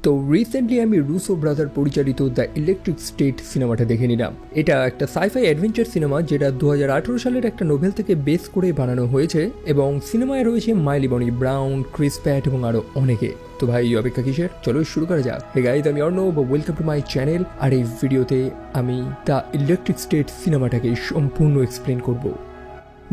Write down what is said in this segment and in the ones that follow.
তো রিসেন্টলি আমি Russo brother পরিচালিত দ্য ইলেকট্রিক স্টেট সিনেমাটা দেখে নিলাম। এটা একটা সাইফাই অ্যাডভেঞ্চার সিনেমা যেটা 2018 সালের একটা নোভেল থেকে বেস করে বানানো হয়েছে এবং সিনেমায় রয়েছে মাইলি বনি ব্রাউন, ক্রিস প্যাট এবং আরো অনেকে। তো ভাই অপেক্ষা কিসের, চলো শুরু করা যাক। হে গাইস, আমি Arnab, welcome to my channel. আর এই ভিডিওতে আমি দ্য ইলেকট্রিক স্টেট সিনেমাটাকে সম্পূর্ণ এক্সপ্লেন করবো।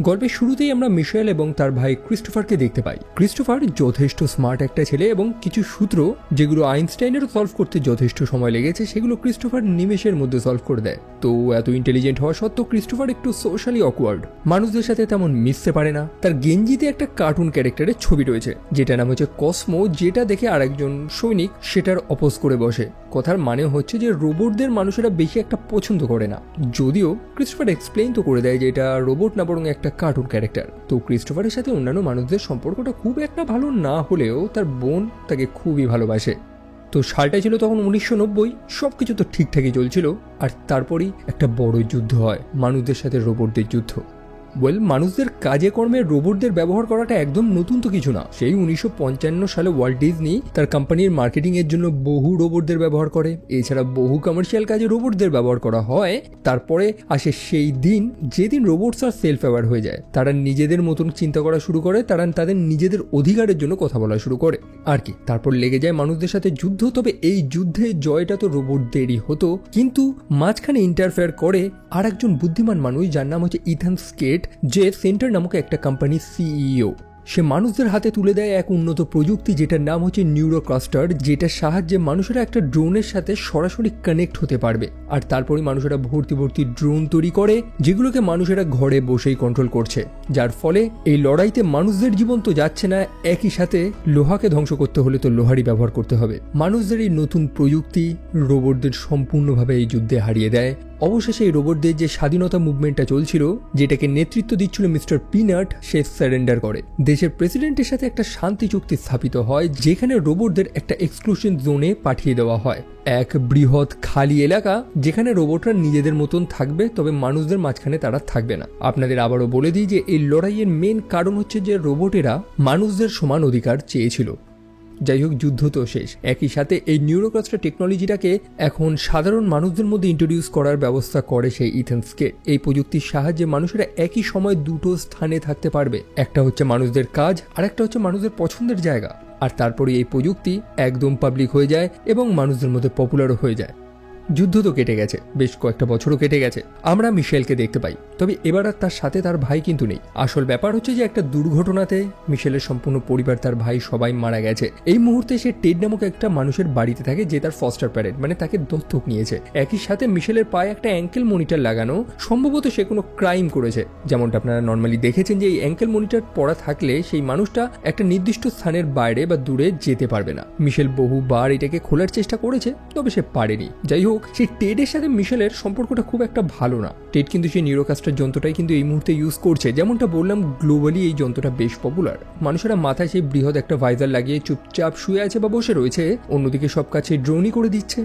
গল্পের শুরুতেই আমরা মিশেল এবং তার ভাই ক্রিস্টোফারকে দেখতে পাই। ক্রিস্টোফার যথেষ্ট স্মার্ট একটা ছেলে এবং কিছু সূত্র যেগুলো আইনস্টাইনেরও সলভ করতে যথেষ্ট সময় লেগেছে সেগুলো ক্রিস্টোফার নিমেষের মধ্যে সলভ করে দেয়। তো এত ইন্টেলিজেন্ট হওয়া সত্ত্বেও ক্রিস্টোফার একটু সোশ্যালি অকওয়ার্ড, মানুষদের সাথে তেমন মিশতে পারে না। তার গেঞ্জিতে একটা কার্টুন ক্যারেক্টারের ছবি রয়েছে যেটা নাম হচ্ছে কসমো, যেটা দেখে আরেকজন সৈনিক সেটার অপোজ করে বসে। কথার মানে হচ্ছে যে রোবটদের মানুষেরা বেশি একটা পছন্দ করে না, যদিও ক্রিস্টোফার এক্সপ্লেইন তো করে দেয় যে এটা রোবট না বরং একটা কার্টুন ক্যারেক্টার। তো ক্রিস্টোফারের সাথে অন্যান্য মানুষদের সম্পর্কটা খুব একটা ভালো না হলেও তার বোন তাকে খুবই ভালোবাসে। তো সালটা ছিল তখন 1990, সবকিছু তো ঠিকঠাকই চলছিল। আর তারপরই একটা বড় যুদ্ধ হয়, মানুষদের সাথে রোবটদের যুদ্ধ। মানুষদের কাজে কর্মে রোবটদের ব্যবহার করাটা একদম নতুন তো কিছু না। সেই 1955 সালে ওয়াল্ট ডিজনি তার কোম্পানির মার্কেটিং এর জন্য বহু রোবটদের ব্যবহার করে। এছাড়া বহু কমার্শিয়াল কাজে রোবটদের ব্যবহার করা হয়। তারপরে আসে সেই দিন যেদিন রোবটস আর সেলফ অ্যাওয়ার হয়ে যায়, তারা নিজেদের মতন চিন্তা করা শুরু করে, তারা তাদের নিজেদের অধিকারের জন্য কথা বলা শুরু করে আর কি। তারপর লেগে যায় মানুষদের সাথে যুদ্ধ। তবে এই যুদ্ধে জয়টা তো রোবটদেরই হতো, কিন্তু মাঝখানে ইন্টারফেয়ার করে আর একজন বুদ্ধিমান মানুষ যার নাম হচ্ছে ইথান স্কেট, যে সেন্টার নামক একটা কোম্পানির সিইও। সে মানুষদের হাতে তুলে দেয় এক উন্নত প্রযুক্তি যেটার নাম হচ্ছে নিউরোক্লাস্টার, যেটার সাহায্যে মানুষেরা একটা ড্রোনের সাথে সরাসরি কানেক্ট হতে পারবে। আর তারপরে মানুষেরা ভর্তি ভর্তি ড্রোন তৈরি করে যেগুলোকে মানুষেরা ঘরে বসেই কন্ট্রোল করছে, যার ফলে এই লড়াইতে মানুষদের জীবন তো যাচ্ছে না, একই সাথে লোহাকে ধ্বংস করতে হলে তো লোহারই ব্যবহার করতে হবে। মানুষদের এই নতুন প্রযুক্তি রোবটদের সম্পূর্ণভাবে এই যুদ্ধে হারিয়ে দেয়। অবশেষে এই রোবটদের যে স্বাধীনতা মুভমেন্টটা চলছিল, যেটাকে নেতৃত্ব দিচ্ছিল মিস্টার পিনাট, সে সারেন্ডার করে। দেশের প্রেসিডেন্টের সাথে একটা শান্তি চুক্তি স্থাপিত হয় যেখানে রোবটদের একটা এক্সক্লুশন জোনে পাঠিয়ে দেওয়া হয়, এক বৃহৎ খালি এলাকা যেখানে রোবটরা নিজেদের মতন থাকবে, তবে মানুষদের মাঝখানে তারা থাকবে না। আপনাদের আবারও বলে দিই যে এই লড়াইয়ের মেন কারণ হচ্ছে যে রোবটেরা মানুষদের সমান অধিকার চেয়েছিল। যাই হোক, যুদ্ধ তো শেষ। একই সাথে এই নিউরোক্লাস্টার টেকনোলজিটাকে এখন সাধারণ মানুষদের মধ্যে ইন্ট্রোডিউস করার ব্যবস্থা করে সেই ইথান স্কেট। এই প্রযুক্তির সাহায্যে মানুষেরা একই সময় দুটো স্থানে থাকতে পারবে, একটা হচ্ছে মানুষদের কাজ আর একটা হচ্ছে মানুষদের পছন্দের জায়গা। আর তারপরে এই প্রযুক্তি একদম পাবলিক হয়ে যায় এবং মানুষদের মধ্যে পপুলারও হয়ে যায়। যুদ্ধ তো কেটে গেছে, বেশ কয়েকটা বছরও কেটে গেছে। আমরা মিশেলকে দেখতে পাই, তবে এবার আর তার সাথে তার ভাই কিন্তু নেই। আসল ব্যাপার হচ্ছে যে একটা দুর্ঘটনাতে মিশেলের সম্পূর্ণ পরিবার, তার ভাই সবাই মারা গেছে। এই মুহূর্তে সে টেড নামক একটা মানুষের বাড়িতে থাকে যে তার ফস্টার প্যারেন্ট, মানে তাকে দত্তক নিয়েছে। একই সাথে মিশেলের পায়ে একটা অ্যাঙ্কেল মনিটর লাগানো, সম্ভবত সে কোনো ক্রাইম করেছে। যেমনটা আপনারা নর্মালি দেখেছেন যে এই অ্যাঙ্কেল মনিটর পড়া থাকলে সেই মানুষটা একটা নির্দিষ্ট স্থানের বাইরে বা দূরে যেতে পারবে না। মিশেল বহুবার এটাকে খোলার চেষ্টা করেছে, তবে সে পারেনি। যাই হোক, সেই টেডের সাথে মিশেলের সম্পর্কটা খুব একটা ভালো না। টেড কিন্তু সেই নিউরোক্লাস্টার যন্ত্রটাই কিন্তু এই মুহূর্তে ইউজ করছে। যেমনটা বললাম, গ্লোবালি এই যন্ত্রটা বেশ পপুলার। মানুষেরা মাথায় সেই বৃহৎ একটা ভাইজার লাগিয়ে চুপচাপ শুয়ে আছে বা বসে রয়েছে, অন্যদিকে সব কাছে ড্রোনই করে দিচ্ছে।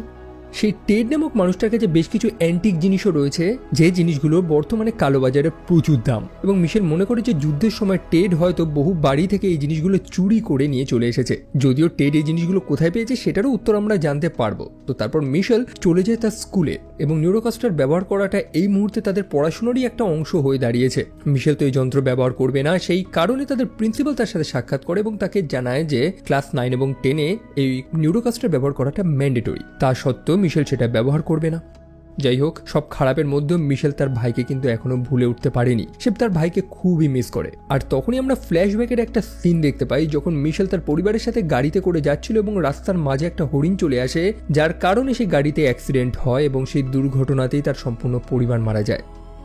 সেই টেড নামক মানুষটার কাছে বেশ কিছু অ্যান্টিক জিনিসও রয়েছে, যে জিনিসগুলো বর্তমানে কালোবাজারে প্রচুর দাম। এবং মিশেল মনে করে যে যুদ্ধের সময় টেড হয়তো বহু বাড়ি থেকে এই জিনিসগুলো চুরি করে নিয়ে চলে এসেছে। যদিও টেড এই জিনিসগুলো কোথায় পেয়েছে সেটারও উত্তর আমরা জানতে পারবো। তো তারপর মিশেল চলে যায় তার স্কুলে এবং নিউরোক্লাস্টার ব্যবহার করাটা এই মুহূর্তে তাদের পড়াশোনারই একটা অংশ হয়ে দাঁড়িয়েছে। মিশেল তো এই যন্ত্র ব্যবহার করবে না, সেই কারণে তাদের প্রিন্সিপাল তার সাথে সাক্ষাৎ করে এবং তাকে জানায় যে ক্লাস 9 এবং 10-এ এই নিউরোক্লাস্টার ব্যবহার করাটা ম্যান্ডেটরি। তা সত্ত্বেও মিশেল সেটা ব্যবহার করবে না। যাই হোক, সব খারাপের মধ্যেও মিশেল তার ভাইকে কিন্তু এখনো ভুলে উঠতে পারেনি। সে তার ভাইকে খুবই মিস করে। আর তখনই আমরা ফ্ল্যাশব্যাকের একটা সিন দেখতে পাই, যখন মিশেল তার পরিবারের সাথে গাড়িতে করে যাচ্ছিল এবং রাস্তার মাঝে একটা হরিণ চলে আসে, যার কারণে সেই গাড়িতে অ্যাক্সিডেন্ট হয় এবং সেই দুর্ঘটনাতেই তার সম্পূর্ণ পরিবার মারা যায়।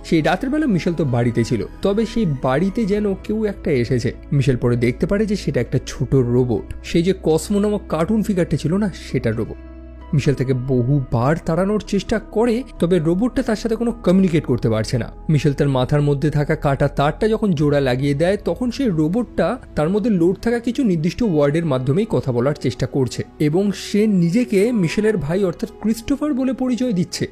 সেই রাতের বেলা মিশেল তো বাড়িতে ছিল, তবে সেই বাড়িতে যেন কেউ একটা এসেছে। মিশেল পরে দেখতে পারে যে সেটা একটা ছোট রোবট, সেই যে কসমো নামক কার্টুন ফিগারটা ছিল না, সেটার রোবট। মিশেল তাকে বহুবার তাড়ানোর চেষ্টা করে, তবে রোবটটা তার সাথে কোনো কমিউনিকেট করতে পারছে না। মিশেল তার মাথার মধ্যে থাকা কাটা তারটা যখন জোড়া লাগিয়ে দেয়, তখন সেই রোবটটা তার মধ্যে লোড থাকা কিছু নির্দিষ্ট ওয়ার্ডের মাধ্যমেই কথা বলার চেষ্টা করছে এবং সে নিজেকে মিশেলের ভাই অর্থাৎ ক্রিস্টোফার বলে পরিচয় দিচ্ছে।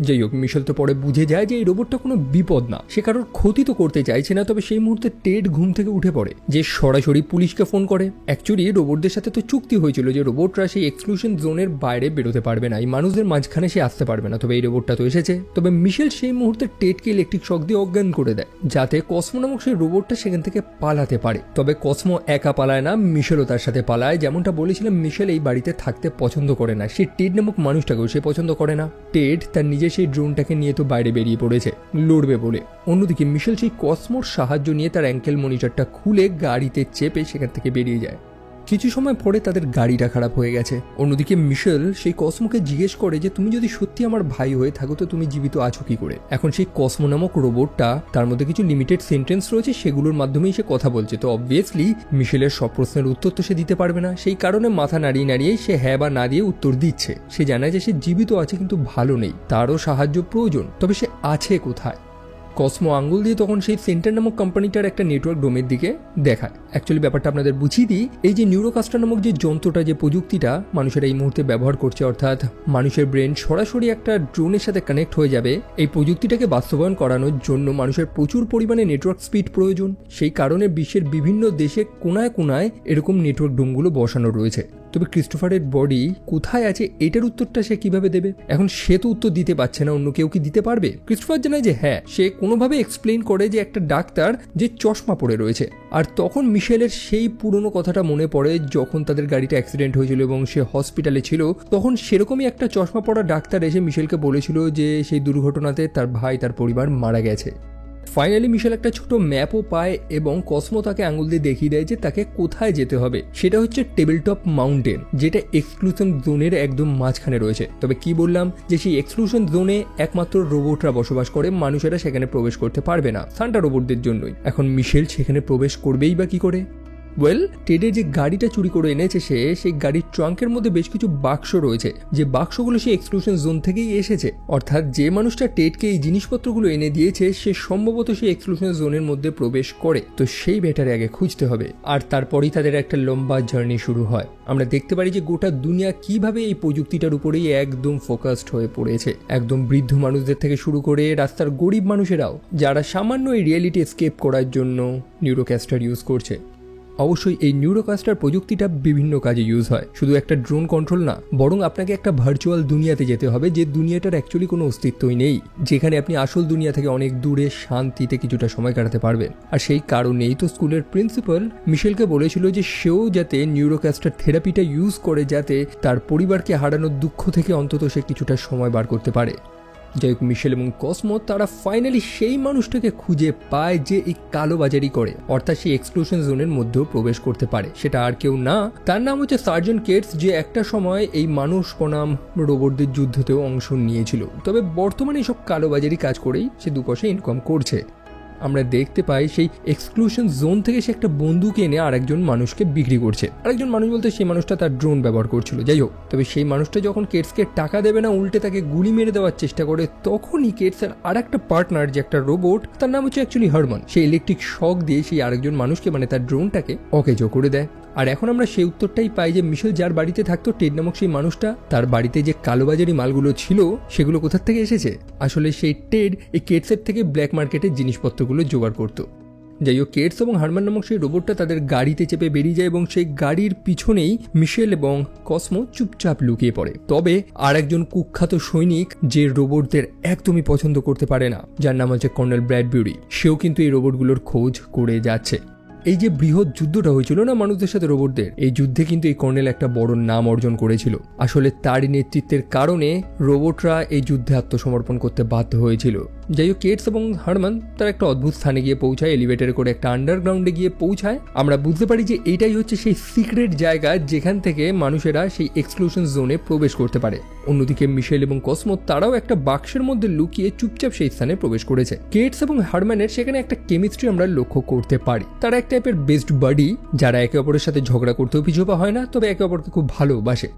যাই হোক, মিশেল তো পরে বুঝে যায় যে এই রোবটটা কোনো বিপদ না, সে কারোর ক্ষতি তো করতে চাইছে না। তবে সেই মুহূর্তে টেড ঘুম থেকে উঠে পড়ে, যে সরাসরি পুলিশকে ফোন করে। অ্যাকচুয়ালি রোবটদের সাথে তো চুক্তি হয়েছিল যে রোবটরা সেই এক্সক্লুশন জোনের বাইরে বেরোতে পারবে না, এই মানুষদের মাঝখানে সে আসতে পারবে না। তবে এই রোবটটা তো এসেছে। তবে মিশেল সেই মুহূর্তে টেডকে ইলেকট্রিক শক দিয়ে অজ্ঞান করে দেয়, যাতে কসমো নামক সেই রোবটটা সেখান থেকে পালাতে পারে। তবে কসমো একা পালায় না, মিশেলও তার সাথে পালায়। যেমনটা বলেছিলাম, মিশেল এই বাড়িতে থাকতে পছন্দ করে না, সে টেড নামক মানুষটাকেও সে পছন্দ করে না। টেড তার নিজে সেই ড্রোনটাকে নিয়ে তো বাইরে বেরিয়ে পড়েছে লড়বে বলে। অন্যদিকে মিশেল সেই কসমোর সাহায্য নিয়ে তার অ্যাঙ্কেল মনিটরটা খুলে গাড়িতে চেপে সেখান থেকে বেরিয়ে যায়। কিছু সময় পরে তাদের গাড়িটা খারাপ হয়ে গেছে। অন্যদিকে মিশেল সেই কসমোকে জিজ্ঞেস করে যে তুমি যদি সত্যি আমার ভাই হয়ে থাকো তো তুমি জীবিত আছো কি করে। এখন সেই কসমো নামক রোবটটা, তার মধ্যে কিছু লিমিটেড সেন্টেন্স রয়েছে, সেগুলোর মাধ্যমেই সে কথা বলছে। তো অবভিয়াসলি মিশেলের সব প্রশ্নের উত্তর তো সে দিতে পারবে না, সেই কারণে মাথা নাড়িয়ে নাড়িয়ে সে হ্যাঁ বা না দিয়ে উত্তর দিচ্ছে। সে জানায় যে সে জীবিত আছে কিন্তু ভালো নেই, তারও সাহায্য প্রয়োজন। তবে সে আছে কোথায়? কসমো আঙ্গুল দিয়ে তখন সেই সেন্টার নামক কোম্পানিটার একটা নেটওয়ার্ক ডোমের দিকে দেখায়। অ্যাকচুয়ালি ব্যাপারটা আপনাদের বুঝিয়ে দিই, এই যে নিউরোকাস্টার নামক যে যন্ত্রটা, যে প্রযুক্তিটা মানুষের এই মুহূর্তে ব্যবহার করছে, অর্থাৎ মানুষের ব্রেন সরাসরি একটা ড্রোনের সাথে কানেক্ট হয়ে যাবে, এই প্রযুক্তিটাকে বাস্তবায়ন করানোর জন্য মানুষের প্রচুর পরিমাণে নেটওয়ার্ক স্পিড প্রয়োজন। সেই কারণে বিশ্বের বিভিন্ন দেশে কোনায় কোনায় এরকম নেটওয়ার্ক ডোমগুলো বসানো রয়েছে। তবে ক্রিস্টোফারের বডি কোথায় আছে এটার উত্তরটা সে কিভাবে দেবে? এখন সে তো উত্তর দিতে পারছে না, অন্য কেউ কি দিতে পারবে? ক্রিস্টোফার জানায় যে হ্যাঁ, সে কোনোভাবে এক্সপ্লেইন করে যে একটা ডাক্তার যে চশমা পরে রয়েছে। আর তখন মিশেলের সেই পুরনো কথাটা মনে পড়ে, যখন তাদের গাড়িটা অ্যাক্সিডেন্ট হয়েছিল এবং সে হসপিটালে ছিল, তখন সেরকমই একটা চশমা পরা ডাক্তার এসে মিশেলকে বলেছিল যে সেই দুর্ঘটনাতে তার ভাই, তার পরিবার মারা গেছে। ফাইনালি মিশেল একটা ছোট ম্যাপও পায় এবং কসমো তাকে আঙুল দিয়ে দেখিয়ে দেয় যে তাকে কোথায় যেতে হবে। সেটা হচ্ছে টেবিল টপ মাউন্টেন, যেটা এক্সক্লুশন জোনের একদম মাঝখানে রয়েছে। তবে কি বললাম যে সেই এক্সক্লুশন জোনে একমাত্র রোবটরা বসবাস করে, মানুষেরা সেখানে প্রবেশ করতে পারবে না, সান্টা রোবটদের জন্যই। এখন মিশেল সেখানে প্রবেশ করবেই বা কি করে? ওয়েল, টেডের যে গাড়িটা চুরি করে এনেছে সে, সেই গাড়ির ট্রাঙ্কের মধ্যে বেশ কিছু বাক্স রয়েছে, যে বাক্সগুলো সেই এক্সক্লুশন জোন থেকেই এসেছে। অর্থাৎ যে মানুষটা টেডকে এই জিনিসপত্রগুলো এনে দিয়েছে সে সম্ভবত সেই এক্সক্লুশন জোনের মধ্যে প্রবেশ করে। তো সেই ব্যাটারে আগে খুঁজতে হবে, আর তারপরেই তাদের একটা লম্বা জার্নি শুরু হয়। আমরা দেখতে পারি যে গোটা দুনিয়া কিভাবে এই প্রযুক্তিটার উপরেই একদম ফোকাসড হয়ে পড়েছে। একদম বৃদ্ধ মানুষদের থেকে শুরু করে রাস্তার গরিব মানুষেরাও, যারা সামান্য এই রিয়েলিটি এসকেপ করার জন্য নিউরোক্যাস্টার ইউজ করছে। অবশ্যই এই নিউরোকাস্টার প্রযুক্তিটা বিভিন্ন কাজে ইউজ হয়, শুধু একটা ড্রোন কন্ট্রোল না, বরং আপনাকে একটা ভার্চুয়াল দুনিয়াতে যেতে হবে, যে দুনিয়াটার অ্যাকচুয়ালি কোনো অস্তিত্বই নেই, যেখানে আপনি আসল দুনিয়া থেকে অনেক দূরে শান্তিতে কিছুটা সময় কাটাতে পারবেন। আর সেই কারণেই তো স্কুলের প্রিন্সিপাল মিশেলকে বলেছিল যে সেও যাতে নিউরোকাস্টার থেরাপিটা ইউজ করে, যাতে তার পরিবারকে হারানোর দুঃখ থেকে অন্তত সে কিছুটা সময় বার করতে পারে। যাই হোক, মিশেল এবং কসমো তারা ফাইনালি সেই মানুষটাকে খুঁজে পায় যে এই কালোবাজারি করে, অর্থাৎ সেই এক্সক্লুশন জোনের মধ্যেও প্রবেশ করতে পারে। সেটা আর কেউ না, তার নাম হচ্ছে সার্জেন্ট কেটস, যে একটা সময় এই মানুষ বনাম রোবটদের যুদ্ধতেও অংশ নিয়েছিল। তবে বর্তমানে এইসব কালোবাজারি কাজ করেই সে দুপয়সা ইনকাম করছে। আমরা দেখতে পাই সেই এক্সক্লুশন জোন থেকে সে একটা বন্দুক এনে আরেকজন মানুষকে বিক্রি করছে। আরেকজন মানুষ বলতে সেই মানুষটা তার ড্রোন ব্যবহার করছিল। যাই হোক, তবে সেই মানুষটা যখন কেটসকে টাকা দেবে না, উল্টে তাকে গুলি মেরে দেওয়ার চেষ্টা করে, তখনই কেটসের আর একটা পার্টনার, যে একটা রোবট, তার নাম হচ্ছে অ্যাকচুয়ালি হারমান, সেই ইলেকট্রিক শক দিয়ে সেই আরেকজন মানুষকে, মানে তার ড্রোনটাকে অকেজো করে দেয়। আর এখন আমরা সেই উত্তরটাই পাই যে মিশেল যার বাড়িতে থাকতো, টেড নামক সেই মানুষটা, তার বাড়িতে যে কালোবাজারি মালগুলো ছিল সেগুলো কোথার থেকে এসেছে? আসলে সেই টেড এই কেটসের থেকে ব্ল্যাক মার্কেটের জিনিসপত্রগুলো জোগাড় করতো। যাই হোক, কেটস এবং হারমান নামক সেই রোবটটা তাদের গাড়িতে চেপে বেরিয়ে যায় এবং সেই গাড়ির পিছনেই মিশেল এবং কসমো চুপচাপ লুকিয়ে পড়ে। তবে আর একজন কুখ্যাত সৈনিক, যে রোবটদের একদমই পছন্দ করতে পারে না, যার নাম হচ্ছে কর্নেল ব্র্যাডবিউরি, সেও কিন্তু এই রোবটগুলোর খোঁজ করে যাচ্ছে। এই যে বৃহৎ যুদ্ধটা হয়েছিল না মানুষদের সাথে রোবটদের, এই যুদ্ধে কিন্তু এই কর্নেল একটা বড় নাম অর্জন করেছিল। আসলে তারই নেতৃত্বের কারণে রোবটরা এই যুদ্ধে আত্মসমর্পণ করতে বাধ্য হয়েছিল। যাই হোক, কেটস এবং হারমান তার একটা অদ্ভুত স্থানে গিয়ে পৌঁছায়, এলিভেটরে করে একটা আন্ডারগ্রাউন্ডে গিয়ে পৌঁছায়। আমরা বুঝতে পারি যে এইটাই হচ্ছে সেই সিক্রেট জায়গা যেখান থেকে মানুষেরা সেই এক্সক্লুশন জোনে প্রবেশ করতে পারে। অন্যদিকে মিশেল এবং কসমো তারাও একটা বাক্সের মধ্যে লুকিয়ে চুপচাপ সেই স্থানে প্রবেশ করেছে। কেটস এবং হারম্যানের সেখানে একটা কেমিস্ট্রি আমরা লক্ষ্য করতে পারি। তারা এক টাইপের বেস্ট বাডি, যারা একে অপরের সাথে ঝগড়া করতেও পিছুপা হয় না, তবে একে অপরকে খুব ভালোবাসে।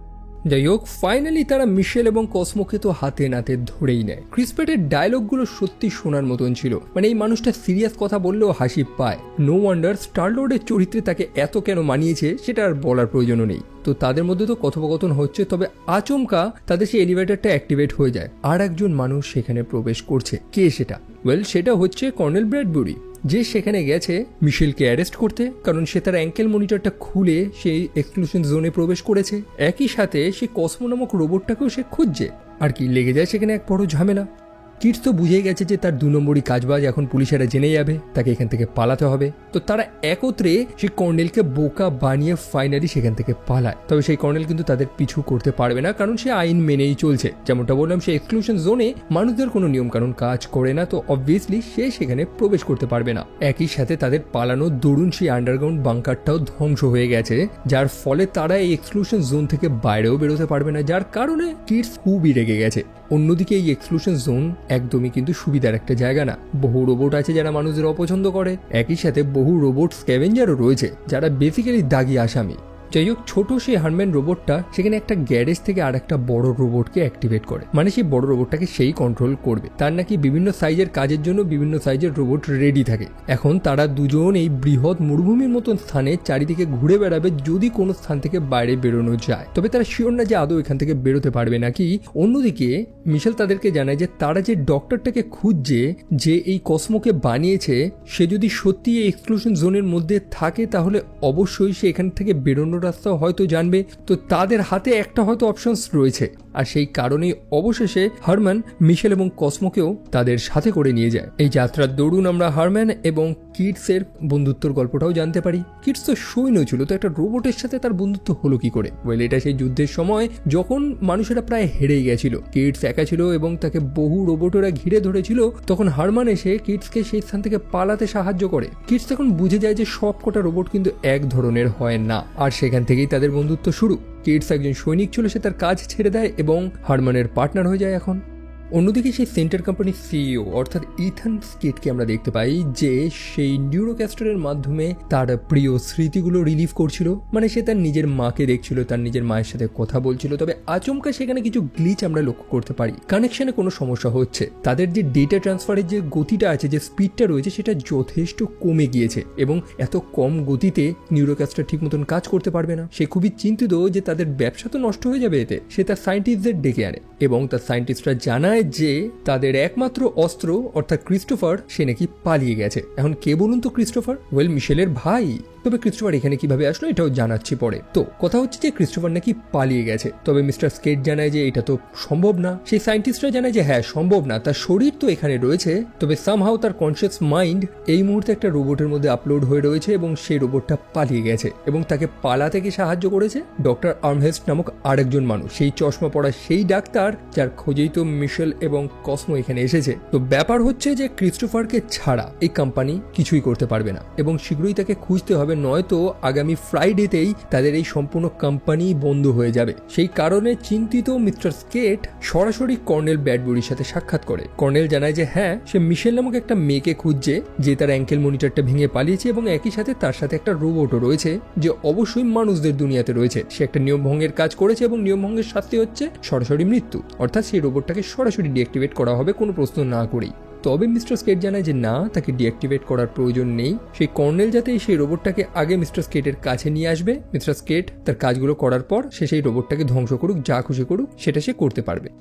যাই হোক, ফাইনালি তারা মিশেল এবং কসমোকে তো হাতে নাতে ধরেই নেয়। ক্রিস প্যাটের ডায়লগগুলো সত্যি শোনার মতন ছিল, মানে এই মানুষটা সিরিয়াস কথা বললেও হাসি পায়। নো ওয়ান্ডার স্টার লর্ডের চরিত্রে তাকে এত কেন মানিয়েছে সেটা আর বলার প্রয়োজনও নেই। তো তাদের মধ্যে তো কথোপকথন হচ্ছে, তবে আচমকা তাদের সেই এলিভেটরটা অ্যাক্টিভেট হয়ে যায়, আর একজন মানুষ সেখানে প্রবেশ করছে। কে সেটা? সেটা হচ্ছে কর্নেল ব্র্যাডবুরি, যে সেখানে গেছে মিশেলকে অ্যারেস্ট করতে, কারণ সে তার অ্যাঙ্কেল মনিটরটা খুলে সেই এক্সক্লুশন জোনে প্রবেশ করেছে। একই সাথে সে কসমো নামক রোবটটাকেও সে খুঁজছে। আর কি লেগে যায় সেখানে এক বড় ঝামেলা। কিডস তো বুঝে গেছে যে তার 2 নম্বরই কাজবাজ এখন পুলিশেরা জেনে যাবে, তাকে এখান থেকে পালাতে হবে। তো তারা একত্রে সেই কর্নেলকে বোকা বানিয়ে ফাইনালি সেখান থেকে পালায়। তবে সেই কর্নেল কিন্তু তাদের পিছু করতে পারবে না, কারণ সে আইন মেনেই চলছে। যেমনটা বললাম, সে এক্সক্লুশন জোনে মানুষদের কোনো নিয়ম কানুন কাজ করে না, তো অবভিয়াসলি সে সেখানে প্রবেশ করতে পারবে না। একই সাথে তাদের পালানোর দরুন সেই আন্ডারগ্রাউন্ড বাংকারটাও ধ্বংস হয়ে গেছে, যার ফলে তারা এই এক্সক্লুশন জোন থেকে বাইরেও বেরোতে পারবে না, যার কারণে কিডস খুবই রেগে গেছে। অন্যদিকে এই এক্সক্লুশন জোন একদমই কিন্তু সুবিধার একটা জায়গা না। বহু রোবট আছে যারা মানুষদের অপছন্দ করে, একই সাথে বহু রোবট স্ক্যাভেঞ্জারও রয়েছে যারা বেসিক্যালি দাগি আসামি। যাই হোক, ছোট সেই হারম্যান রোবটটা সেখানে একটা গ্যারেজ থেকে আর একটা বড় রোবটকে অ্যাক্টিভেট করে, মানে সেই বড় রোবটটাকে সেই কন্ট্রোল করবে। তার নাকি বিভিন্ন সাইজের কাজের জন্য বিভিন্ন সাইজের রোবট রেডি থাকে। এখন তারা দুজন এই বৃহৎ মরুভূমির মতন স্থানে চারিদিকে ঘুরে বেড়াবে যদি কোনো স্থান থেকে বাইরে বেরোনো যায়। তবে তারা শিওর না যে আদৌ এখান থেকে বেরোতে পারবে নাকি। অন্যদিকে মিশেল তাদেরকে জানায় যে তারা যে ডক্টরটাকে খুঁজছে, যে এই কসমোকে বানিয়েছে, সে যদি সত্যি এই এক্সক্লুশন জোনের মধ্যে থাকে তাহলে অবশ্যই সে এখান থেকে বেরোনোর রাস্তা হয়তো জানবে। তো তাদের হাতে একটা হয়তো অপশনস রয়েছে, আর সেই কারণেই অবশেষে হারম্যান মিশেল এবং কসমোকেও তাদের সাথে করে নিয়ে যায়। এই যাত্রার দরুন আমরা হারম্যান এবং কিডসের বন্ধুত্বর গল্পটাও জানতে পারি। কিডস তো সৈন্য ছিল, তো একটা রোবটের সাথে তার বন্ধুত্ব হলো কি করে? এটা সেই যুদ্ধের সময় যখন মানুষেরা প্রায় হেরেই গেছিল, কিডস একা ছিল এবং তাকে বহু রোবটেরা ঘিরে ধরেছিল, তখন হারম্যান এসে কিডসকে সেই স্থান থেকে পালাতে সাহায্য করে। কিডস তখন বুঝে যায় যে সব কটা রোবট কিন্তু এক ধরনের হয় না, আর সেখান থেকেই তাদের বন্ধুত্ব শুরু। কিডস একজন সৈনিক ছিল, সে তার কাজ ছেড়ে দেয় এবং হারম্যানের পার্টনার হয়ে যায় এখন। অন্যদিকে সেই সেন্টার কোম্পানির সিইও অর্থাৎ ইথান স্কিটকে আমরা দেখতে পাই যে সেই নিউরোক্যাস্টারের মাধ্যমে তার প্রিয় স্মৃতিগুলো রিলিভ করছিল, মানে সে তার নিজের মাকে দেখছিল, তার নিজের মায়ের সাথে কথা বলছিল। তবে আচমকা সেখানে কিছু গ্লিচ আমরা লক্ষ্য করতে পারি, কানেকশনে কোনো সমস্যা হচ্ছে। তাদের যে ডেটা ট্রান্সফারের যে গতিটা আছে, যে স্পিডটা রয়েছে, সেটা যথেষ্ট কমে গিয়েছে এবং এত কম গতিতে নিউরোক্যাস্টার ঠিক মতন কাজ করতে পারবে না। সে খুবই চিন্তিত যে তাদের ব্যবসা তো নষ্ট হয়ে যাবে এতে। সে তার সায়েন্টিস্টদের ডেকে আনে এবং তার সায়েন্টিস্টরা জানায় যে তাদের একমাত্র অস্ত্র অর্থাৎ ক্রিস্টোফার সে নাকি পালিয়ে গেছে। এখন কে বলুন তো ক্রিস্টোফার? মিশেলের ভাই। তবে ক্রিস্টোফার এখানে কিভাবে আসলো এটাও জানাচ্ছি পরে। তো কথা হচ্ছে যে ক্রিস্টোফার নাকি পালিয়ে গেছে, তবে মিস্টার স্কেট জানায় যে এটা তো সম্ভব না। সেই সায়েন্টিস্টরা জানায় যে হ্যাঁ সম্ভব না, তার শরীর তো এখানে রয়েছে, তবে সামহাউ তার কনসিয়াস মাইন্ড এই মুহূর্তে একটা রোবটের মধ্যে আপলোড হয়ে রয়েছে এবং সেই রোবটটা পালিয়ে গেছে এবং তাকে পালাতে কি সাহায্য করেছে ডক্টর আর্মহেস্ট নামক আরেকজন মানুষ, সেই চশমা পরা সেই ডাক্তার যার খোঁজেই তো মিশেল এবং কসমো এখানে এসেছে। তো ব্যাপার হচ্ছে যে ক্রিস্টোফারকে ছাড়া এই কোম্পানি কিছুই করতে পারবে না এবং শীঘ্রই তাকে খুঁজতে হবে, নয়তো আগামী ফ্রাইডেতেই তাদের এই সম্পূর্ণ কোম্পানি বন্ধ হয়ে যাবে। সেই কারণে চিন্তিত মিস্টার স্কেট সরাসরি কর্নেল ব্র্যাডবুরির সাথে সাক্ষাৎ করে। কর্নেল জানায় যে হ্যাঁ, সে মিশেল নামক একটা মেয়েকে খুঁজছে যে তার অ্যাঙ্কেল মনিটরটা ভেঙে পালিয়েছে এবং একই সাথে তার সাথে একটা রোবটও রয়েছে যে অবশ্যই মানুষদের দুনিয়াতে রয়েছে। সে একটা নিয়ম ভঙ্গের কাজ করেছে এবং নিয়ম ভঙ্গের শাস্তি হচ্ছে সরাসরি মৃত্যু, অর্থাৎ সেই রোবটটাকে সরাসরি ডিঅ্যাক্টিভেট করা হবে কোনো প্রশ্ন না করেই। তবে মিস্টার স্কেট জানায় যে না, তাকে ডিঅ্যাক্টিভেট করার প্রয়োজন নেই। সেই কর্নেল যাতে সেই রোবটটাকে আগে মিস্টার স্কেটের কাছে নিয়ে আসবে, মিস্টার স্কেট তার কাজগুলো করার পর সে সেই রোবটটাকে ধ্বংস করুক, যা খুশি করুক সেটা সে করতে পারবে।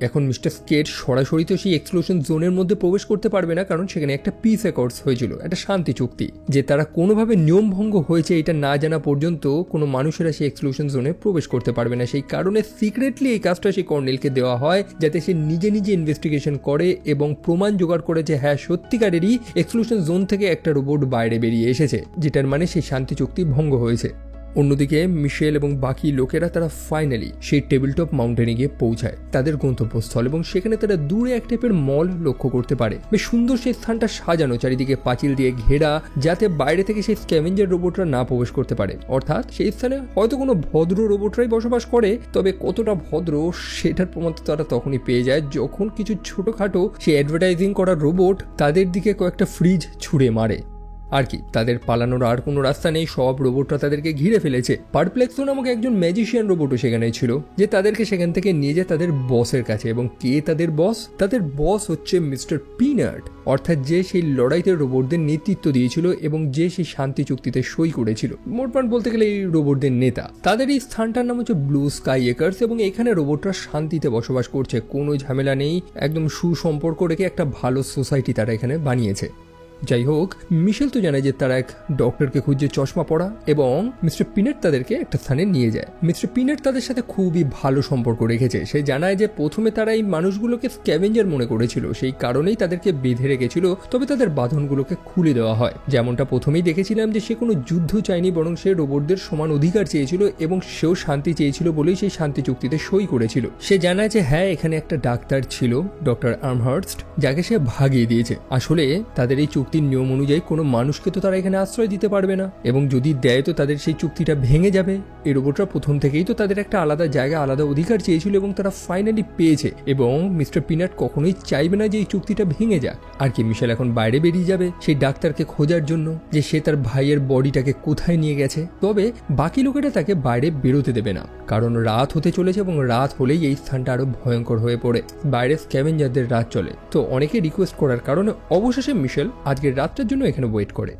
এখন মিস্টার স্কেট সরাসরি তো সেই এক্সক্লুশন জোনের মধ্যে প্রবেশ করতে পারবে না, কারণ সেখানে একটা পিস অ্যাকর্ডস হয়েছিল, একটা শান্তি চুক্তি, যে তারা কোনোভাবে নিয়ম ভঙ্গ হয়েছে এটা না জানা পর্যন্ত কোনো মানুষেরা সেই এক্সক্লুশন জোনে প্রবেশ করতে পারবে না। সেই কারণে সিক্রেটলি এই কাজটা সেই কর্নেলকে দেওয়া হয় যাতে সে নিজে নিজে ইনভেস্টিগেশন করে এবং প্রমাণ জোগাড় করে যে হ্যাঁ সত্যিকারেরই এক্সক্লুশন জোন থেকে একটা রোবট বাইরে বেরিয়ে এসেছে, যেটার মানে সেই শান্তি চুক্তি ভঙ্গ হয়েছে। অন্যদিকে মিশেল এবং বাকি লোকেরা তারা ফাইনালি সেই টেবিলটপ মাউন্টেনে গিয়ে পৌঁছায় তাদের গন্তব্যস্থল এবং সেখানে তারা দূরে এক টাইপের মল লক্ষ্য করতে পারে। বেশ সুন্দর সেই স্থানটা সাজানো, চারিদিকে পাঁচিল দিয়ে ঘেরা, যাতে বাইরে থেকে সেই স্ক্যাভেঞ্জার রোবটরা না প্রবেশ করতে পারে। অর্থাৎ সেই স্থানে হয়তো কোনো ভদ্র রোবটরাই বসবাস করে, তবে কতটা ভদ্র সেটার প্রমাণ তারা তখনই পেয়ে যায় যখন কিছু ছোটখাটো সেই অ্যাডভার্টাইজিং করা রোবট তাদের দিকে কয়েকটা ফ্রিজ ছুঁড়ে মারে। আর কি, তাদের পালানোর আর কোনো রাস্তা নেই, সব রোবটরা তাদেরকে ঘিরে ফেলেছে। পারপ্লেক্সো নামক একজন ম্যাজিশিয়ান রোবটও সেখানে ছিল, যে তাদেরকে সেখান থেকে নিয়ে যায় তাদের বসের কাছে। এবং কে তাদের বস? তাদের বস হচ্ছে মিস্টার পিনাট, অর্থাৎ যে সেই লড়াইতে রোবটদের নেতৃত্ব দিয়েছিল এবং যে সেই শান্তি চুক্তিতে সই করেছিল। মোটমাট বলতে গেলে এই রোবটদের নেতা। তাদের এই স্থানটার নাম হচ্ছে ব্লু স্কাই একার্স এবং এখানে রোবটরা শান্তিতে বসবাস করছে, কোনো ঝামেলা নেই, একদম সুসম্পর্ক রেখে একটা ভালো সোসাইটি তারা এখানে বানিয়েছে। যাই হোক, মিশেল তো জানায় যে তারা এক ডক্টরকে খুঁজছে চশমা পড়া, এবং মিস্টার পিনাট তাদেরকে একটা স্থানে নিয়ে যায়। মিস্টার পিনাট তাদের সাথে খুবই ভালো সম্পর্ক রেখেছে। সে জানায় যে প্রথমে তারা এই মানুষগুলোকে স্ক্যাভেঞ্জার মনে করেছিল, সেই কারণেই তাদেরকে বেঁধে রেখেছিল, তবে তাদের বাঁধনগুলোকে খুলে দেওয়া হয়। যেমনটা প্রথমেই দেখেছিলাম যে সে কোনো যুদ্ধ চায়নি, বরং সে রোবটদের সমান অধিকার চেয়েছিল এবং সেও শান্তি চেয়েছিল বলেই সেই শান্তি চুক্তিতে সই করেছিল। সে জানায় যে হ্যাঁ, এখানে একটা ডাক্তার ছিল, ডক্টর আর্মহার্স্ট, যাকে সে ভাগিয়ে দিয়েছে। আসলে তাদের এই চুক্তির নিয়ম অনুযায়ী কোনো মানুষকে তো তারা এখানে আশ্রয় দিতে পারবে না, এবং যদি দেয় তো তাদের সেই চুক্তিটা ভেঙে যাবে। এই রোবটরা প্রথম থেকেই তো তাদের একটা আলাদা জায়গা, আলাদা অধিকার চেয়েছিল এবং তারা ফাইনালি পেয়েছে। এবং মিস্টার পিনাট কখনোই চাইবে না যে এই চুক্তিটা ভেঙে যাক। আর কি, মিশেল এখন বাইরে বেরিয়ে যাবে সেই ডাক্তারকে খোঁজার জন্য, যে সে তার ভাইয়ের বডিটাকে কোথায় নিয়ে গেছে। তবে বাকি লোকেরা তাকে বাইরে বেরোতে দেবে না, কারণ রাত হতে চলেছে এবং রাত হলেই এই স্থানটা আরো ভয়ঙ্কর হয়ে পড়ে। বাইরে স্ক্যাভেঞ্জারদের রাত চলে, তো অনেকে রিকোয়েস্ট করার কারণে অবশেষে মিশেল আজকের রাতটার জন্য এখানে ওয়েট করে।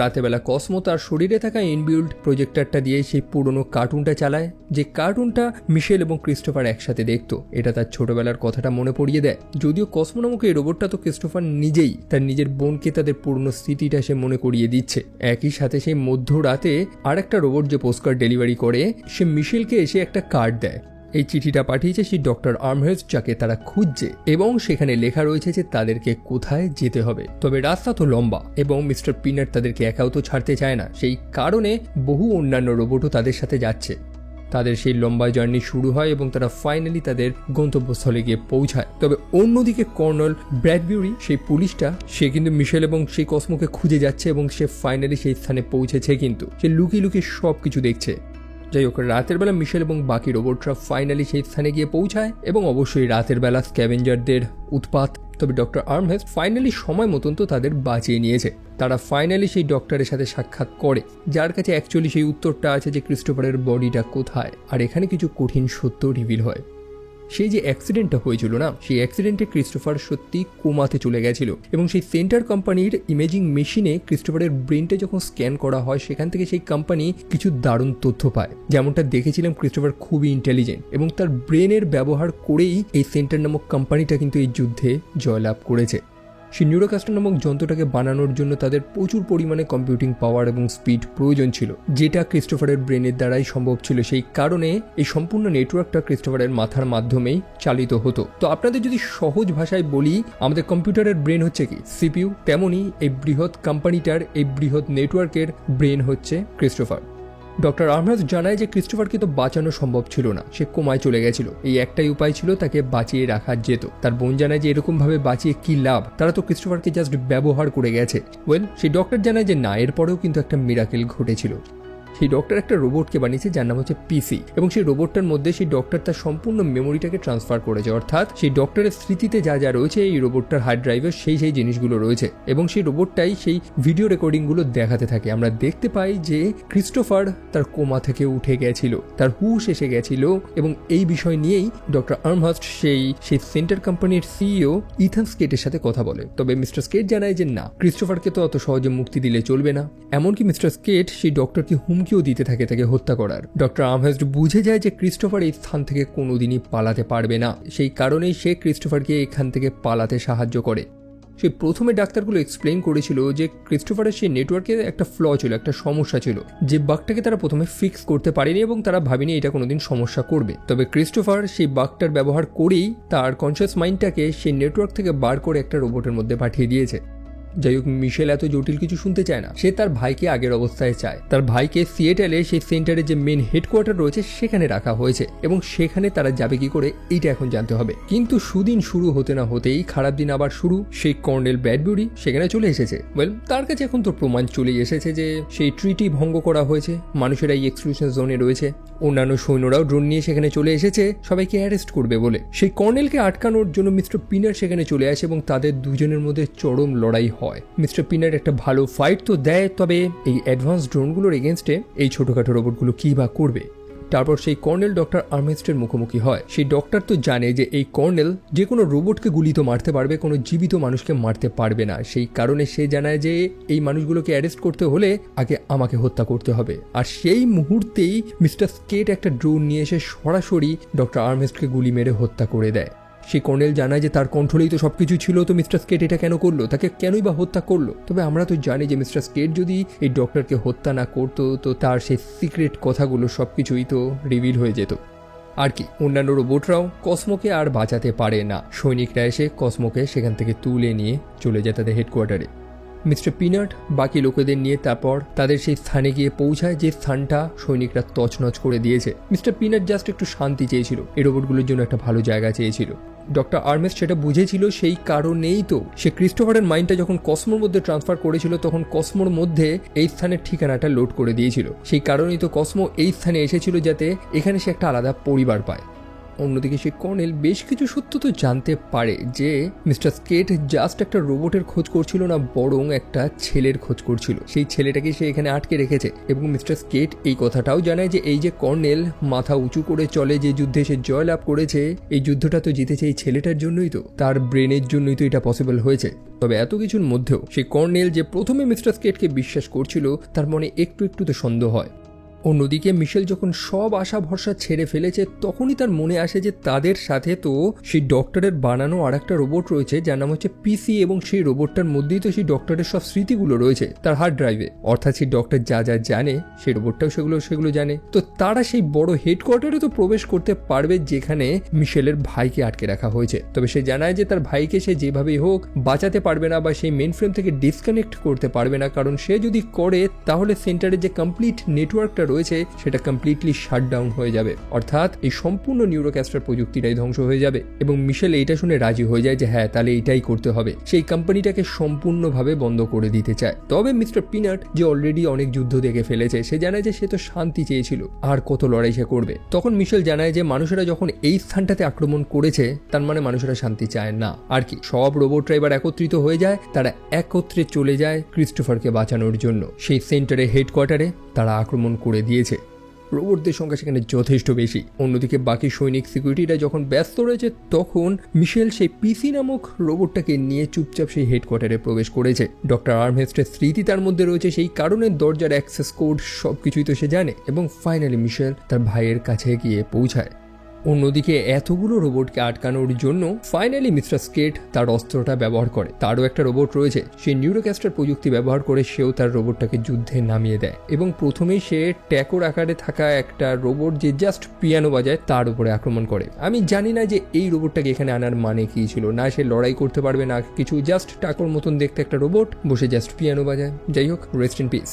রাতেবেলা কসমো তার শরীরে থাকা ইনবিল্ড প্রজেক্টরটা দিয়ে সেই পুরনো কার্টুনটা চালায়, যে কার্টুনটা মিশেল এবং ক্রিস্টোফার একসাথে দেখতো। এটা তার ছোটবেলার কথাটা মনে পড়িয়ে দেয়। যদিও কসমো নামক এই রোবটটা তো ক্রিস্টোফার নিজেই তার নিজের বোনকে তাদের পুরনো স্মৃতিটা সে মনে করিয়ে দিচ্ছে। একই সাথে সেই মধ্যরাতে আর একটা রোবট যে পোস্টকার্ড ডেলিভারি করে, সে মিশেলকে এসে একটা কার্ড দেয়। এই চিঠিটা পাঠিয়েছে সেই ডক্টর আর্মহার্স্ট, যাকে তারা খুঁজছে, এবং সেখানে লেখা রয়েছে যে তাদেরকে কোথায় যেতে হবে। তবে রাস্তা তো লম্বা এবং মিস্টার পিনাট তাদেরকে একাও তো ছাড়তে চায় না, সেই কারণে বহু অন্যান্য রোবটও তাদের সাথে যাচ্ছে। তাদের সেই লম্বা জার্নি শুরু হয় এবং তারা ফাইনালি তাদের গন্তব্যস্থলে গিয়ে পৌঁছায়। তবে অন্যদিকে কর্নেল ব্র্যাডবিউরি, সেই পুলিশটা, সে কিন্তু মিশেল এবং সেই কসমোকে খুঁজে যাচ্ছে এবং সে ফাইনালি সেই স্থানে পৌঁছেছে, কিন্তু সে লুকিয়ে লুকিয়ে সবকিছু দেখছে। যাই হোক, রাতের বেলা মিশেল এবং বাকি রোবটরা ফাইনালি সেই স্থানে গিয়ে পৌঁছায় এবং অবশ্যই রাতের বেলা স্ক্যাভেঞ্জারদের উৎপাত। তবে ডক্টর আর্মহার্স্ট ফাইনালি সময় মতন তো তাদের বাঁচিয়ে নিয়েছে। তারা ফাইনালি সেই ডক্টরের সাথে সাক্ষাৎ করে, যার কাছে অ্যাকচুয়ালি সেই উত্তরটা আছে যে ক্রিস্টোফারের বডিটা কোথায়। আর এখানে কিছু কঠিন সত্য রিভিল হয়। সেই যে অ্যাক্সিডেন্টটা হয়েছিল না, সেই অ্যাক্সিডেন্টে ক্রিস্টোফার সত্যি কোমাতে চলে গেছিল এবং সেই সেন্টার কোম্পানির ইমেজিং মেশিনে ক্রিস্টোফারের ব্রেনটা যখন স্ক্যান করা হয়, সেখান থেকে সেই কোম্পানি কিছু দারুণ তথ্য পায়। যেমনটা দেখেছিলাম, ক্রিস্টোফার খুবই ইন্টেলিজেন্ট এবং তার ব্রেনের ব্যবহার করেই এই সেন্টার নামক কোম্পানিটা কিন্তু এই যুদ্ধে জয়লাভ করেছে। সেই নিউরোকাস্টার নামক যন্ত্রটাকে বানানোর জন্য তাদের প্রচুর পরিমাণে কম্পিউটিং পাওয়ার এবং স্পিড প্রয়োজন ছিল, যেটা ক্রিস্টোফারের ব্রেনের দ্বারাই সম্ভব ছিল। সেই কারণে এই সম্পূর্ণ নেটওয়ার্কটা ক্রিস্টোফারের মাথার মাধ্যমেই চালিত হতো। তো আপনাদের যদি সহজ ভাষায় বলি, আমাদের কম্পিউটারের ব্রেন হচ্ছে কি সিপিইউ, তেমনই এই বৃহৎ কোম্পানিটার, এই বৃহৎ নেটওয়ার্কের ব্রেন হচ্ছে ক্রিস্টোফার। ডক্টর আর্মহার্স্ট জানায় যে ক্রিস্টোফারকে তো বাঁচানো সম্ভব ছিল না, সে কোমায় চলে গেছিল। এই একটাই উপায় ছিল, তাকে বাঁচিয়ে রাখা যেত। তার বোন জানায় যে এরকম ভাবে বাঁচিয়ে কি লাভ, তারা তো ক্রিস্টোফারকে জাস্ট ব্যবহার করে গেছে। সেই ডক্টর জানায় যে না, এরপরেও কিন্তু একটা মিরাকেল ঘটেছিল। সেই ডক্টর একটা রোবটকে বানিয়েছে যার নাম হচ্ছে পিসি, এবং সেই রোবটটার মধ্যে সেই ডক্টর তার সম্পূর্ণ মেমোরিটাকে ট্রান্সফার করেছে। অর্থাৎ সেই ডক্টরের স্মৃতিতে যা যা রয়েছে এই রোবটটার হার্ড ড্রাইভে সেই জিনিসগুলো রয়েছে, এবং সেই রোবটটাই সেই ভিডিও রেকর্ডিংগুলো দেখাতে থাকে। আমরা দেখতে পাই যে ক্রিস্টোফার তার কোমা থেকে উঠে গেছিল, তার হুশ এসে গেছিল, এবং এই বিষয় নিয়েই ডক্টর আর্মহার্স্ট সেই সেন্টার কোম্পানির সিইও ইথান স্কেটের সাথে কথা বলে। তবে মিস্টার স্কেট জানায় যে না, ক্রিস্টোফারকে তো অত সহজে মুক্তি দিলে চলবে না। এমনকি মিস্টার স্কেট সেই ডক্টরকে হুমকিও দিতে থাকে তাকে হত্যা করার। ডক্টর আর্মহার্স্ট বুঝে যায় যে ক্রিস্টোফার এই স্থান থেকে কোনোদিনই পালাতে পারবে না, সেই কারণেই সে ক্রিস্টোফারকে এখান থেকে পালাতে সাহায্য করে। সেই প্রথমে ডাক্তারগুলো এক্সপ্লেইন করেছিল যে ক্রিস্টোফারের সেই নেটওয়ার্কে একটা ফ্ল ছিল, একটা সমস্যা ছিল, যে বাগটাকে তারা প্রথমে ফিক্স করতে পারেনি এবং তারা ভাবেনি এটা কোনোদিন সমস্যা করবে। তবে ক্রিস্টোফার সেই বাগটার ব্যবহার করেই তার কনসিয়াস মাইন্ডটাকে সেই নেটওয়ার্ক থেকে বার করে একটা রোবটের মধ্যে পাঠিয়ে দিয়েছে। যাই হোক, মিশেল এত জটিল কিছু শুনতে চায় না, সে তার ভাইকে আগের অবস্থায় চায়। তার ভাইকে সিয়েটেলে সেই সেন্টারে যে মেন হেডকোয়ার্টার রয়েছে সেখানে রাখা হয়েছে, এবং সেখানে তারা যাবে কি করে এইটা এখন জানতে হবে। কিন্তু সুদিন শুরু হতে না হতেই খারাপ দিন আবার শুরু। সেই কর্নেল ব্র্যাডবিউরি সেখানে চলে এসেছে। তার কাছে এখন তো প্রমাণ চলেই এসেছে যে সেই ট্রিটি ভঙ্গ করা হয়েছে, মানুষেরা এই এক্সক্লুশন জোনে রয়েছে। অন্যান্য সৈন্যরাও ড্রোন নিয়ে সেখানে চলে এসেছে সবাইকে অ্যারেস্ট করবে বলে। সেই কর্নেলকে আটকানোর জন্য মিস্টার পিনার সেখানে চলে আসে এবং তাদের দুজনের মধ্যে চরম লড়াই হয়। হয়। মিস্টার পিনাট একটা ভালো ফাইট তো দেয়, তবে এই অ্যাডভান্স ড্রোনগুলোর এগেনস্টে এই ছোটখাটো রোবটগুলো কি বা করবে। তারপর সেই কর্নেল ডক্টর আর্মস্টের মুখোমুখি হয়। সেই ডক্টর তো জানে যে এই কর্নেল যে কোনো রোবটকে গুলি তো মারতে পারবে, কোনো জীবিত মানুষকে মারতে পারবে না। সেই কারণে সে জানায় যে এই মানুষগুলোকে অ্যারেস্ট করতে হলে আগে আমাকে হত্যা করতে হবে। আর সেই মুহূর্তেই মিস্টার স্কেট একটা ড্রোন নিয়ে এসে সরাসরি ডক্টর আর্মস্টকে গুলি মেরে হত্যা করে দেয়। সেই কর্নেল জানায় যে তার কন্ট্রোলেই তো সবকিছু ছিল, তো মিস্টার স্কেট এটা কেন করলো, তাকে কেনই বা হত্যা করলো। তবে আমরা তো জানি যে মিস্টার স্কেট যদি এই ডক্টরকে হত্যা না করতো তো তার সেই সিক্রেট কথাগুলো সবকিছুই তো রিভিল হয়ে যেত। আর কি, অন্যান্য রোবটরাও কসমোকে আর বাঁচাতে পারে না। সৈনিকরা এসে কসমোকে সেখান থেকে তুলে নিয়ে চলে যায় তাদের হেডকোয়ার্টারে। মিস্টার পিনাট বাকি লোকেদের নিয়ে তারপর তাদের সেই স্থানে গিয়ে পৌঁছায় যে স্থানটা সৈনিকরা তছনছ করে দিয়েছে। মিস্টার পিনাট জাস্ট একটু শান্তি চেয়েছিল, এই রোবটগুলোর জন্য একটা ভালো জায়গা চেয়েছিল। ডক্টর আর্মেস্ট সেটা বুঝেছিল, সেই কারণেই তো সে ক্রিস্টোফারের মাইন্ডটা যখন কসমোর মধ্যে ট্রান্সফার করেছিল তখন কসমোর মধ্যে এই স্থানের ঠিকানাটা লোড করে দিয়েছিল। সেই কারণেই তো কসমো এই স্থানে এসেছিল, যাতে এখানে সে একটা আলাদা পরিবার পায়। অন্যদিকে সেই কর্নেল বেশ কিছু সত্য তো জানতে পারে যে মিস্টার স্কেট জাস্ট একটা রোবটের খোঁজ করছিল না, বরং একটা ছেলের খোঁজ করছিল। সেই ছেলেটাকে সে এখানে আটকে রেখেছে। এবং মিস্টার স্কেট এই কথাটাও জানায় যে এই যে কর্নেল মাথা উঁচু করে চলে, যে যুদ্ধে সে জয়লাভ করেছে, এই যুদ্ধটা তো জিতেছে এই ছেলেটার জন্যই, তো তার ব্রেনের জন্যই তো এটা পসিবল হয়েছে। তবে এত কিছুর মধ্যেও সেই কর্নেল যে প্রথমে মিস্টার স্কেটকে বিশ্বাস করছিল, তার মনে একটু একটু তো সন্দেহ হয়। অন্যদিকে মিশেল যখন সব আশা ভরসা ছেড়ে ফেলেছে তখনই তার মনে আসে যে তাদের সাথে তো সেই ডক্টরের বানানো আর একটা রোবট রয়েছে যার নাম হচ্ছে পিসি, এবং সেই রোবটটার মধ্যেই তো সেই ডক্টরের সব স্মৃতিগুলো রয়েছে তার হার্ড ড্রাইভে। অর্থাৎ সেই ডক্টর যা যা জানে সেই রোবটটাও সেগুলো জানে। তো তারা সেই বড় হেডকোয়ার্টারে তো প্রবেশ করতে পারবে যেখানে মিশেলের ভাইকে আটকে রাখা হয়েছে। তবে সে জানায় যে তার ভাইকে সে যেভাবেই হোক বাঁচাতে পারবে না বা সেই মেইন ফ্রেম থেকে ডিসকানেক্ট করতে পারবে না, কারণ সে যদি করে তাহলে সেন্টারের যে কমপ্লিট নেটওয়ার্কটা রয়েছে সেটা কমপ্লিটলি শাটডাউন হয়ে যাবে। অর্থাৎ এই সম্পূর্ণ নিউরোক্যাস্টার প্রযুক্তিটাই ধ্বংস হয়ে যাবে। এবং মিশেল এইটা শুনে রাজি হয়ে যায় যে হ্যাঁ, তাহলে এইটাই করতে হবে। সেই কোম্পানিটাকে সম্পূর্ণভাবে বন্ধ করে দিতে চায়। তবে মিস্টার পিনাট যে অলরেডি অনেক যুদ্ধ দেখে ফেলেছে, সে জানায় যে সে তো শান্তি চেয়েছিল, আর কত লড়াই সে করবে। তখন মিশেল জানায় যে মানুষেরা যখন এই স্থানটাতে আক্রমণ করেছে তার মানে মানুষেরা শান্তি চায় না। আর কি, সব রোবটরা এবার একত্রিত হয়ে যায়, তারা একত্রে চলে যায় ক্রিস্টোফারকে বাঁচানোর জন্য। সেই সেন্টারে হেডকোয়ার্টারে তারা আক্রমণ করে দিয়েছে। রোবটদের সংখ্যা সেখানে যথেষ্ট বেশি। অন্যদিকে বাকি সৈনিক সিকিউরিটিরা যখন ব্যস্ত রয়েছে তখন মিশেল সেই পিসি নামক রোবটটাকে নিয়ে চুপচাপ সেই হেডকোয়ার্টারে প্রবেশ করেছে। ডক্টর আর্মস্টের স্মৃতি তার মধ্যে রয়েছে, সেই কারণে দরজার অ্যাক্সেস কোড সবকিছুই তো সে জানে। এবং ফাইনালি মিশেল তার ভাইয়ের কাছে গিয়ে পৌঁছায়। অন্যদিকে এতগুলো রোবটকে আটকানোর জন্য ফাইনালি মিস্টার স্কেট তার অস্ত্রটা ব্যবহার করে। তারও একটা রোবট রয়েছে, সে নিউরোক্যাস্টার প্রযুক্তি ব্যবহার করে সেও তার রোবটটাকে যুদ্ধে নামিয়ে দেয়। এবং প্রথমেই সে ট্যাকোর আকারে থাকা একটা রোবট যে জাস্ট পিয়ানো বাজায় তার উপরে আক্রমণ করে। আমি জানি না যে এই রোবটটাকে এখানে আনার মানে কি ছিল, না সে লড়াই করতে পারবে না কিছু, জাস্ট টাকোর মতন দেখতে একটা রোবট বসে জাস্ট পিয়ানো বাজায়। যাই হোক, রেস্ট ইন পিস।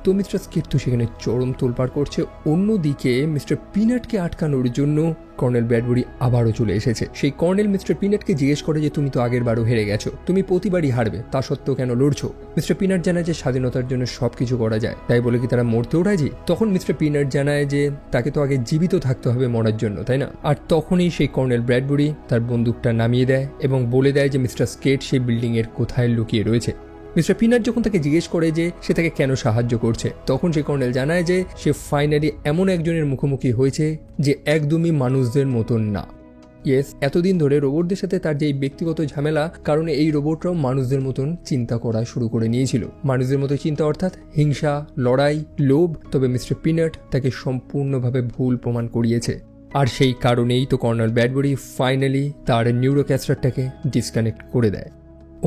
তো মিস্টার স্কেট তো সেখানে চরম তোলপাড় করছে। অন্যদিকে মিস্টার পিনাটকে আটকানোর জন্য কর্নেল ব্র্যাডবুরি আবারও চলে এসেছে। সেই কর্নেল মিস্টার পিনাটকে জিজ্ঞেস করে যে তুমি তো আগের বারও হেরে গেছো, তুমি প্রতিবারই হারবে, তা সত্ত্বেও কেন লড়ছো? মিস্টার পিনাট জানায় যে স্বাধীনতার জন্য সবকিছু করা যায়, তাই বলে কি তারা মরতেও রাজি? তখন মিস্টার পিনাট জানায় যে তাকে তো আগে জীবিত থাকতে হবে মরার জন্য, তাই না? আর তখনই সেই কর্নেল ব্র্যাডবুরি তার বন্দুকটা নামিয়ে দেয় এবং বলে দেয় যে মিস্টার স্কেট সেই বিল্ডিং এর কোথায় লুকিয়ে রয়েছে। মিস্টার পিনাট যখন তাকে জিজ্ঞেস করে যে সে তাকে কেন সাহায্য করছে, তখন সে কর্নেল জানায় যে সে ফাইনালি এমন একজনের মুখোমুখি হয়েছে যে একদমই মানুষদের মতন না। ইয়েস, এতদিন ধরে রোবটদের সাথে তার যে ব্যক্তিগত ঝামেলা কারণে এই রোবটরাও মানুষদের মতন চিন্তা করা শুরু করে নিয়েছিল। মানুষদের মতো চিন্তা অর্থাৎ হিংসা, লড়াই, লোভ। তবে মিস্টার পিনাট তাকে সম্পূর্ণভাবে ভুল প্রমাণ করিয়েছে। আর সেই কারণেই তো কর্নেল ব্র্যাডবুরি ফাইনালি তার নিউরোক্যাস্টারটাকে ডিসকানেক্ট করে দেয়।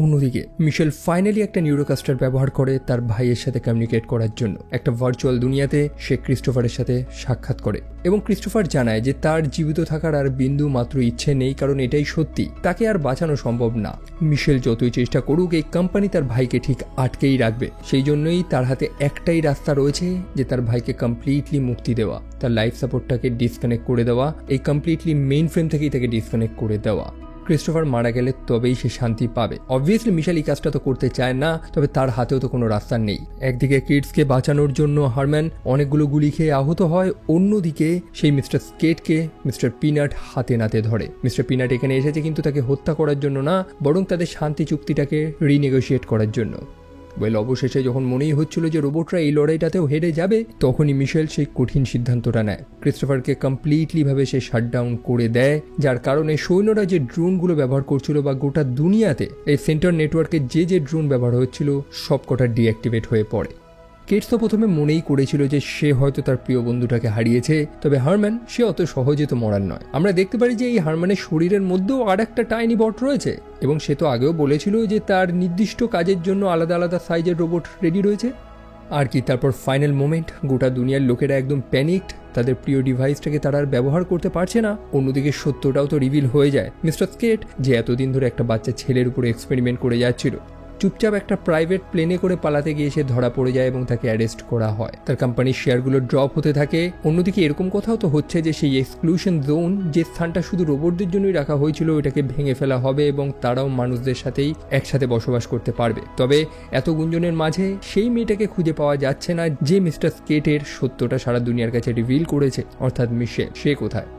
অন্যদিকে মিশেল ফাইনালি একটা নিউরোক্যাস্টার ব্যবহার করে তার ভাইয়ের সাথে কমিউনিকেট করার জন্য। একটা ভার্চুয়াল দুনিয়াতে সে ক্রিস্টোফারের সাথে সাক্ষাৎ করে এবং ক্রিস্টোফার জানায় যে তার জীবিত থাকার আর বিন্দু মাত্র ইচ্ছে নেই, কারণ এটাই সত্যি, তাকে আর বাঁচানো সম্ভব না। মিশেল যতই চেষ্টা করুক এই কোম্পানি তার ভাইকে ঠিক আটকেই রাখবে। সেই জন্যই তার হাতে একটাই রাস্তা রয়েছে যে তার ভাইকে কমপ্লিটলি মুক্তি দেওয়া, তার লাইফ সাপোর্টটাকে ডিসকানেক্ট করে দেওয়া, এই কমপ্লিটলি মেইন ফ্রেম থেকেই তাকে ডিসকানেক্ট করে দেওয়া। ক্রিস্টোফার মারা গেলে তবেই সে শান্তি পাবে। অবভিয়াসলি মিশেল এই কাজটা তো করতে চায় না, তবে তার হাতেও তো কোনো রাস্তা নেই। একদিকে কিডসকে বাঁচানোর জন্য হারম্যান অনেকগুলো গুলি খেয়ে আহত হয়, অন্যদিকে সেই মিস্টার স্কেটকে মিস্টার পিনাট হাতে নাতে ধরে। মিস্টার পিনাট এখানে এসেছে কিন্তু তাকে হত্যা করার জন্য না, বরং তাদের শান্তি চুক্তিটাকে রিনেগোশিয়েট করার জন্য। অবশেষে যখন মনেই হচ্ছিল যে রোবটরা এই লড়াইটাতেও হেরে যাবে, তখনই মিশেল সেই কঠিন সিদ্ধান্তটা নেয়। ক্রিস্টোফারকে কমপ্লিটলি ভাবে সে শাটডাউন করে দেয়, যার কারণে সৈন্যরা যে ড্রোনগুলো ব্যবহার করছিল বা গোটা দুনিয়াতে এই সেন্টার নেটওয়ার্কে যে ড্রোন ব্যবহার হচ্ছিল সব কটা ডিঅ্যাক্টিভেট হয়ে পড়ে। কেটস তো প্রথমে মনেই করেছিল যে সে হয়তো তার প্রিয় বন্ধুটাকে হারিয়েছে, তবে হারম্যান সে অত সহজে তো মরার নয়। আমরা দেখতে পারি যে এই হারম্যানের শরীরের মধ্যেও আর একটা টাইনি বট রয়েছে, এবং সে তো আগেও বলেছিল যে তার নির্দিষ্ট কাজের জন্য আলাদা আলাদা সাইজের রোবট রেডি রয়েছে। আর কি তারপর ফাইনাল মোমেন্ট, গোটা দুনিয়ার লোকেরা একদম প্যানিকড, তাদের প্রিয় ডিভাইসটাকে তারা আর ব্যবহার করতে পারছে না। অন্যদিকে সত্যটাও তো রিভিল হয়ে যায়। মিস্টার স্কেট, যে এতদিন ধরে একটা বাচ্চা ছেলের উপরে এক্সপেরিমেন্ট করে যাচ্ছিল, চুপচাপ একটা প্রাইভেট প্লেনে করে পালাতে গিয়ে সে ধরা পড়ে যায় এবং তাকে অ্যারেস্ট করা হয়। তার কোম্পানির শেয়ারগুলো ড্রপ হতে থাকে। অন্যদিকে এরকম কথাও তো হচ্ছে যে সেই এক্সক্লুশন জোন, যে স্থানটা শুধু রোবটদের জন্যই রাখা হয়েছিল, ওইটাকে ভেঙে ফেলা হবে এবং তারাও মানুষদের সাথেই একসাথে বসবাস করতে পারবে। তবে এত গুঞ্জনের মাঝে সেই মেয়েটাকে খুঁজে পাওয়া যাচ্ছে না যে মিস্টার স্কেটের সত্যটা সারা দুনিয়ার কাছে রিভিল করেছে, অর্থাৎ মিশেল। সে কোথায়?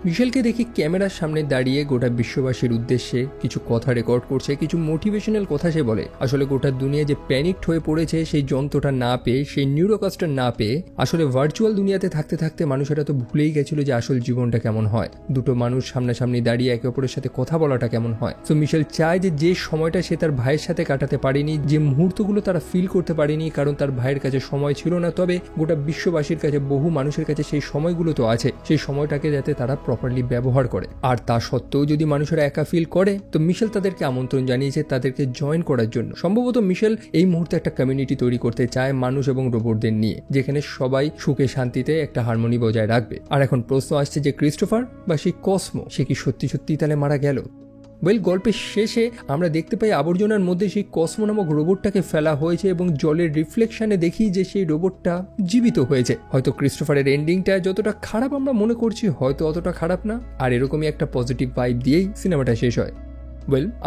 মিশেলকে দেখি ক্যামেরার সামনে দাঁড়িয়ে গোটা বিশ্ববাসীর উদ্দেশ্যে কিছু কথা রেকর্ড করছে, কিছু মোটিভেশনাল কথা সে বলে। আসলে গোটা দুনিয়া যে প্যানিকড হয়ে পড়েছে সেই যন্ত্রটা না পেয়ে, সেই নিউরোকাস্টার না পেয়ে, আসলে ভার্চুয়াল দুনিয়াতে থাকতে থাকতে মানুষেরা তো ভুলেই গেছিল যে আসল জীবনটা কেমন হয়, দুটো মানুষ সামনাসামনি দাঁড়িয়ে একে অপরের সাথে কথা বলাটা কেমন হয়। তো মিশেল চায় যে সময়টা সে তার ভাইয়ের সাথে কাটাতে পারেনি, যে মুহূর্তগুলো তারা ফিল করতে পারেনি কারণ তার ভাইয়ের কাছে সময় ছিল না, তবে গোটা বিশ্ববাসীর কাছে, বহু মানুষের কাছে সেই সময়গুলো তো আছে, সেই সময়টাকে যাতে তারা প্রপারলি ব্যবহার করে। আর তা সত্ত্বেও যদি মানুষেরা একা ফিল করে, তো মিশেল তাদেরকে আমন্ত্রণ জানিয়েছে তাদেরকে জয়েন করার জন্য। সম্ভবত মিশেল এই মুহূর্তে একটা কমিউনিটি তৈরি করতে চায় মানুষ এবং রোবটদের নিয়ে, যেখানে সবাই সুখে শান্তিতে একটা হারমোনি বজায় রাখবে। আর এখন প্রশ্ন আসছে যে ক্রিস্টোফার বা সেই কসমো, সে কি সত্যি সত্যি তাহলে মারা গেল? গল্পের শেষে আমরা দেখতে পাই আবর্জনার মধ্যে সেই কসমো নামক রোবটটাকে ফেলা হয়েছে এবং জলের রিফ্লেকশনে দেখি যে সেই রোবটটা জীবিত হয়েছে। হয়তো ক্রিস্টোফারের এন্ডিংটা যতটা খারাপ আমরা মনে করছি, হয়তো অতটা খারাপ না। আর এরকমই একটা পজিটিভ ভাইব দিয়েই সিনেমাটা শেষ হয়।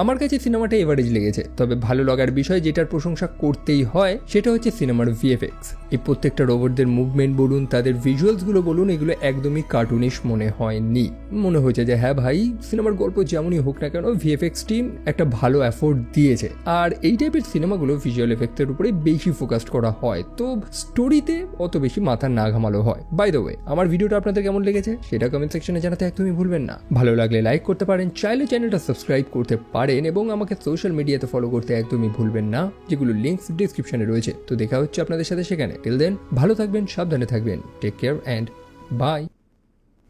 আমার কাছে সিনেমাটা এভারেজ লেগেছে, তবে ভালো লাগার বিষয় যেটার প্রশংসা করতেই হয় সেটা হচ্ছে সিনেমার ভিএফএক্স। এই প্রত্যেকটা রোবটদের মুভমেন্ট বলুন, তাদের ভিজুয়ালসগুলো বলুন, এগুলো একদমই কার্টুনিশ মনে হয়নি। মনে হয়েছে যে হ্যাঁ ভাই, সিনেমার গল্প যেমনই হোক না কেন, ভিএফএক্স টিম একটা ভালো এফোর্ট দিয়েছে। আর এই টাইপের সিনেমাগুলো ভিজুয়াল এফেক্টের উপরে বেশি ফোকাসড করা হয়, তো স্টোরিতে অত বেশি মাথা না ঘামালো হয়। বাই দ্য ওয়ে, আমার ভিডিওটা আপনাদের কেমন লেগেছে সেটা কমেন্ট সেকশনে জানাতে একদমই ভুলবেন না। ভালো লাগলে লাইক করতে পারেন, চাইলে চ্যানেলটা সাবস্ক্রাইব করতে পারেন এবং আমাকে সোশ্যাল মিডিয়াতে ফলো করতে একদমই ভুলবেন না, যেগুলো লিঙ্কস ডিসক্রিপশনে রয়েছে। তো দেখা হচ্ছে আপনাদের সাথে সেখানে। টিল দেন ভালো থাকবেন, সাবধানে থাকবেন, টেক কেয়ার অ্যান্ড বাই।